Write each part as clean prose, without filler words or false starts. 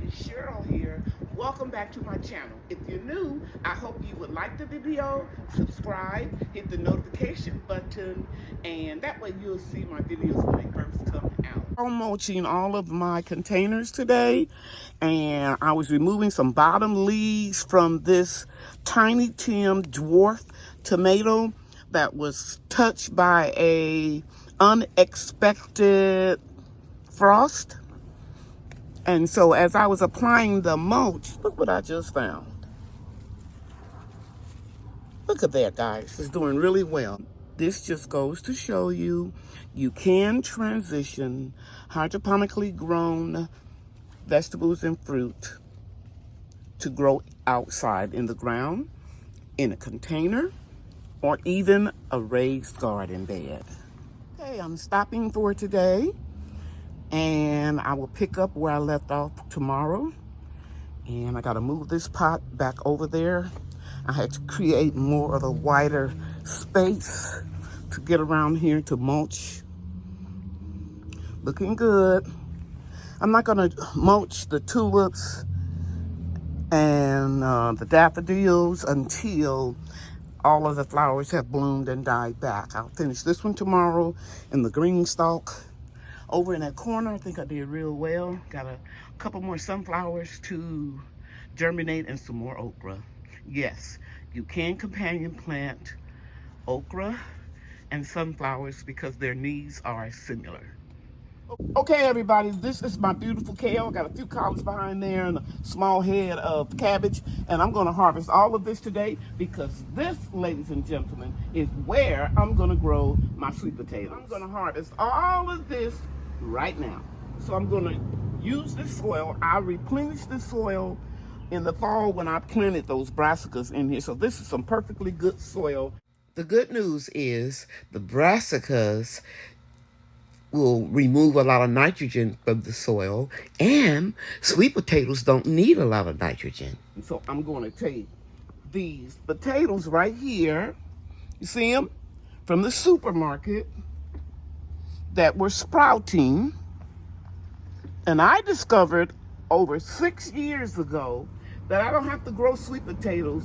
Kindest Cheryl here. Welcome back to my channel. If you're new, I hope you would like the video, subscribe, hit the notification button, and that way you'll see my videos when they first come out. I'm mulching all of my containers today, and I was removing some bottom leaves from this Tiny Tim dwarf tomato that was touched by a unexpected frost. And so as I was applying the mulch, look what I just found. Look at that, guys. It's doing really well. This just goes to show you, you can transition hydroponically grown vegetables and fruit to grow outside in the ground, in a container, or even a raised garden bed. Okay, I'm stopping for today. And I will pick up where I left off tomorrow. And I got to move this pot back over there. I had to create more of a wider space to get around here to mulch. Looking good. I'm not going to mulch the tulips and the daffodils until all of the flowers have bloomed and died back. I'll finish this one tomorrow in the green stalk. Over in that corner, I think I did real well. Got a couple more sunflowers to germinate and some more okra. Yes, you can companion plant okra and sunflowers because their needs are similar. Okay, everybody, this is my beautiful kale. Got a few collards behind there and a small head of cabbage. And I'm gonna harvest all of this today because this, ladies and gentlemen, is where I'm gonna grow my sweet potatoes. I'm gonna harvest all of this right now. So I'm gonna use this soil. I replenished the soil in the fall when I planted those brassicas in here. So this is some perfectly good soil. The good news is the brassicas will remove a lot of nitrogen from the soil, and sweet potatoes don't need a lot of nitrogen. So I'm going to take these potatoes right here, you see them, from the supermarket that were sprouting, and I discovered over 6 years ago that I don't have to grow sweet potatoes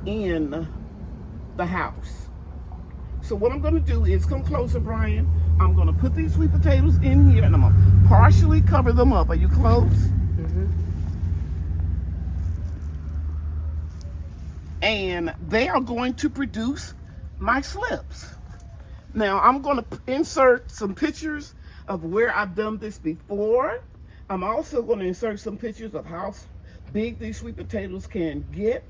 in the house. So what I'm going to do is, come closer, Brian. I'm going to put these sweet potatoes in here, and I'm going to partially cover them up. Are you close? Mm-hmm. And they are going to produce my slips. Now, I'm going to insert some pictures of where I've done this before. I'm also going to insert some pictures of how big these sweet potatoes can get.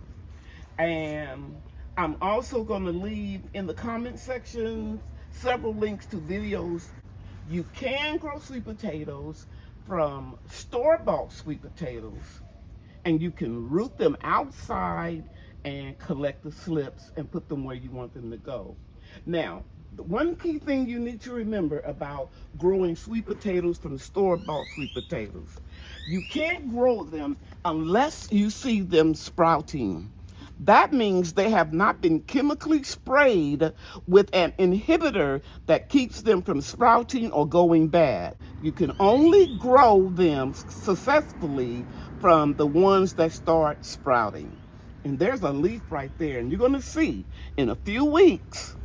And I'm also going to leave in the comment section several links to videos. You can grow sweet potatoes from store-bought sweet potatoes, and you can root them outside and collect the slips and put them where you want them to go. Now, the one key thing you need to remember about growing sweet potatoes from store-bought sweet potatoes, you can't grow them unless you see them sprouting. That means they have not been chemically sprayed with an inhibitor that keeps them from sprouting or going bad. You can only grow them successfully from the ones that start sprouting. And there's a leaf right there, and you're going to see in a few weeks.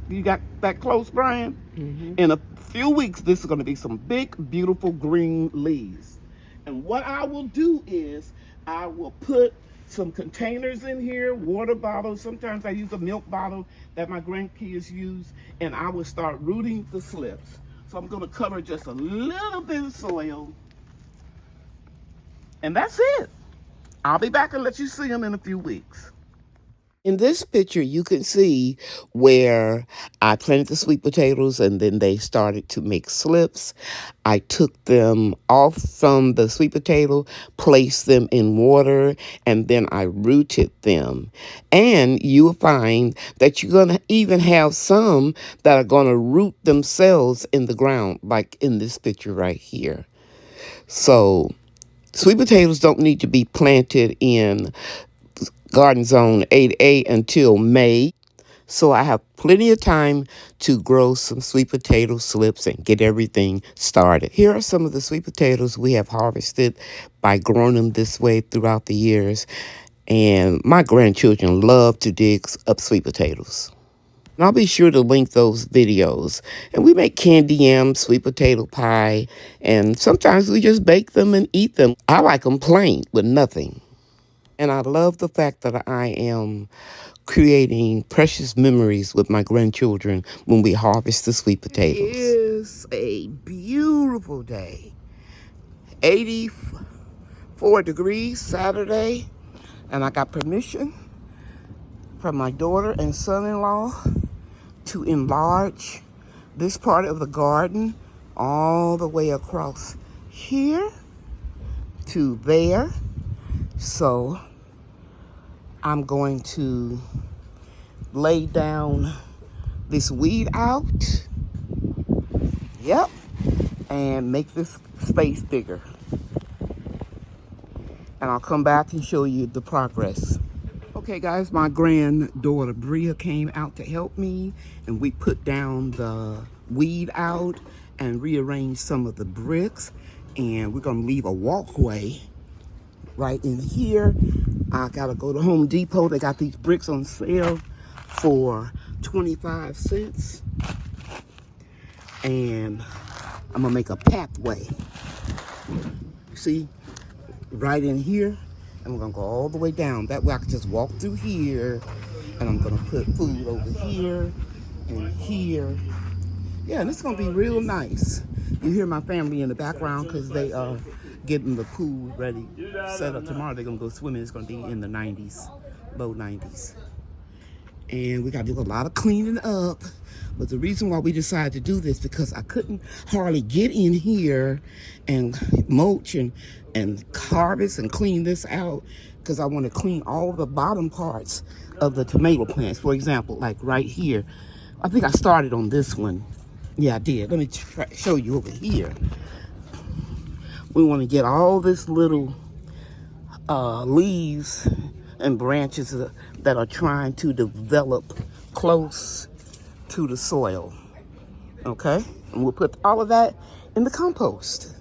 You got that close, Brian? Mm-hmm. In a few weeks, this is going to be some big, beautiful green leaves. And what I will do is I will put some containers in here, water bottles. Sometimes I use a milk bottle that my grandkids use, and I will start rooting the slips. So I'm going to cover just a little bit of soil, and that's it. I'll be back and let you see them in a few weeks. In this picture, you can see where I planted the sweet potatoes and then they started to make slips. I took them off from the sweet potato, placed them in water, and then I rooted them. And you'll find that you're going to even have some that are going to root themselves in the ground, like in this picture right here. So sweet potatoes don't need to be planted in Garden Zone 8A until May. So I have plenty of time to grow some sweet potato slips and get everything started. Here are some of the sweet potatoes we have harvested by growing them this way throughout the years. And my grandchildren love to dig up sweet potatoes. And I'll be sure to link those videos. And we make candy yam, sweet potato pie, and sometimes we just bake them and eat them. I like them plain with nothing. And I love the fact that I am creating precious memories with my grandchildren when we harvest the sweet potatoes. It is a beautiful day. 84 degrees Saturday. And I got permission from my daughter and son-in-law to enlarge this part of the garden all the way across here to there. So I'm going to lay down this weed out. Yep. And make this space bigger. And I'll come back and show you the progress. Okay guys, my granddaughter Bria came out to help me, and we put down the weed out and rearranged some of the bricks, and we're gonna leave a walkway right in here. I gotta go to Home Depot. They got these bricks on sale for 25 cents. And I'm gonna make a pathway. See, right in here. And we're gonna go all the way down. That way I can just walk through here. And I'm gonna put food over here and here. Yeah, and it's gonna be real nice. You hear my family in the background because they are getting the pool ready, set up tomorrow. They're gonna go swimming. It's gonna be in the 90s, low 90s. And we gotta do a lot of cleaning up. But the reason why we decided to do this, because I couldn't hardly get in here and mulch and harvest and clean this out, because I want to clean all the bottom parts of the tomato plants. For example, like right here. I think I started on this one. Yeah, I did. Let me show you over here. We want to get all this little leaves and branches that are trying to develop close to the soil. Okay? And we'll put all of that in the compost.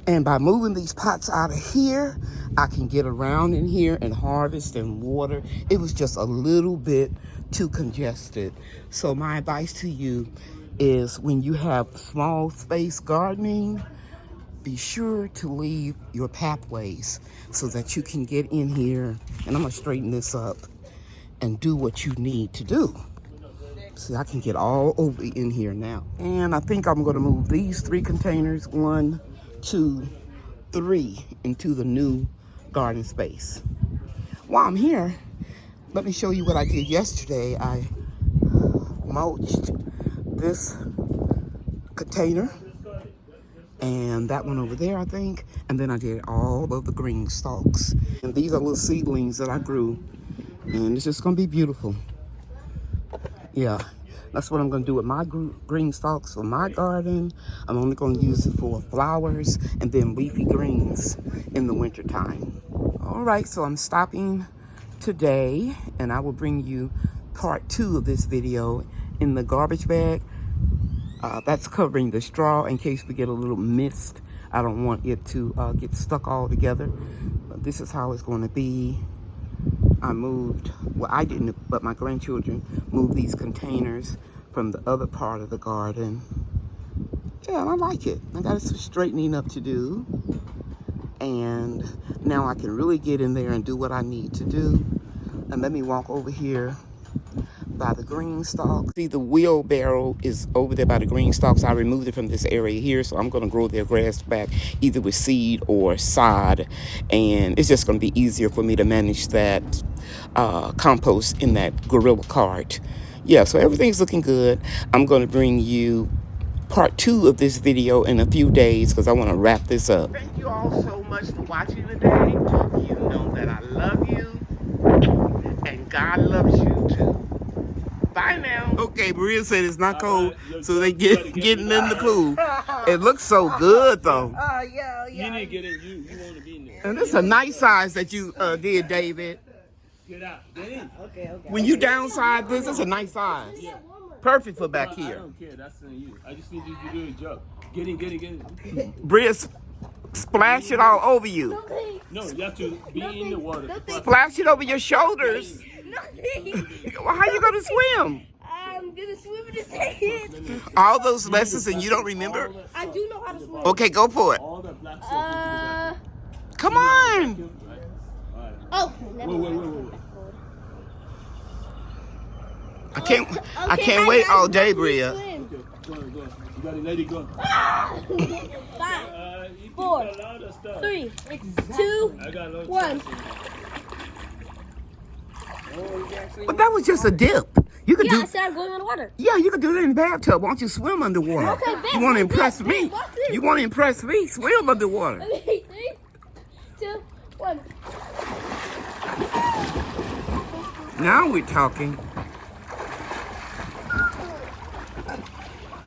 And by moving these pots out of here, I can get around in here and harvest and water. It was just a little bit too congested. So my advice to you is, when you have small space gardening, be sure to leave your pathways so that you can get in here. And I'm gonna straighten this up and do what you need to do. See, I can get all over in here now. And I think I'm gonna move these 3 containers, 1, 2, 3, into the new garden space. While I'm here, let me show you what I did yesterday. I mulched this container and that one over there, I think. And then I did all of the green stalks. And these are little seedlings that I grew. And it's just gonna be beautiful. Yeah, that's what I'm gonna do with my green stalks for my garden. I'm only gonna use it for flowers and then leafy greens in the winter time. All right, so I'm stopping today, and I will bring you part 2 of this video in the garbage bag. That's covering the straw in case we get a little mist. I don't want it to get stuck all together. But this is how it's going to be. I moved, well, I didn't, but my grandchildren moved these containers from the other part of the garden. Yeah, I like it. I got some straightening up to do. And now I can really get in there and do what I need to do. And let me walk over here by the green stalks. See, the wheelbarrow is over there by the green stalks. I removed it from this area here, so I'm going to grow their grass back either with seed or sod, and it's just going to be easier for me to manage that compost in that gorilla cart. Yeah, so everything's looking good. I'm going to bring you part 2 of this video in a few days because I want to wrap this up. Thank you all so much for watching today. You know that I love you, and God loves you too. Bye now. Okay, Maria said it's not cold, so they getting in the pool. It looks so good though. Yeah. You need to get in. You want to be in there. And this is a nice size that you did, David. Get out. Get in. Okay. When you downside this, it's a nice size. Yeah. Perfect for back I here. don't care. That's on you. I just need you to do your job. Get in. Bria, splash it all over you. No, you have to be in the water. Splash it over your shoulders. Well, how you gonna swim? I'm gonna swim in the sand. All those lessons and you don't remember? I do know how to swim. Okay, go for it. All the black stuff. Come on. Oh, Wait. I can't wait all day, Bria. Okay, go. You gotta let it go. 5, You 4, did a lot of stuff. 3, 2, I got a lot of 1. But that was just a dip. You could Yeah, I do. said I'm going on the water. Yeah, you could do that in the bathtub. Why don't you swim underwater? Okay, bet, You want to bet, impress bet, me? watch this. You want to impress me? Swim underwater. Okay, 3, 2, 1. Now we're talking.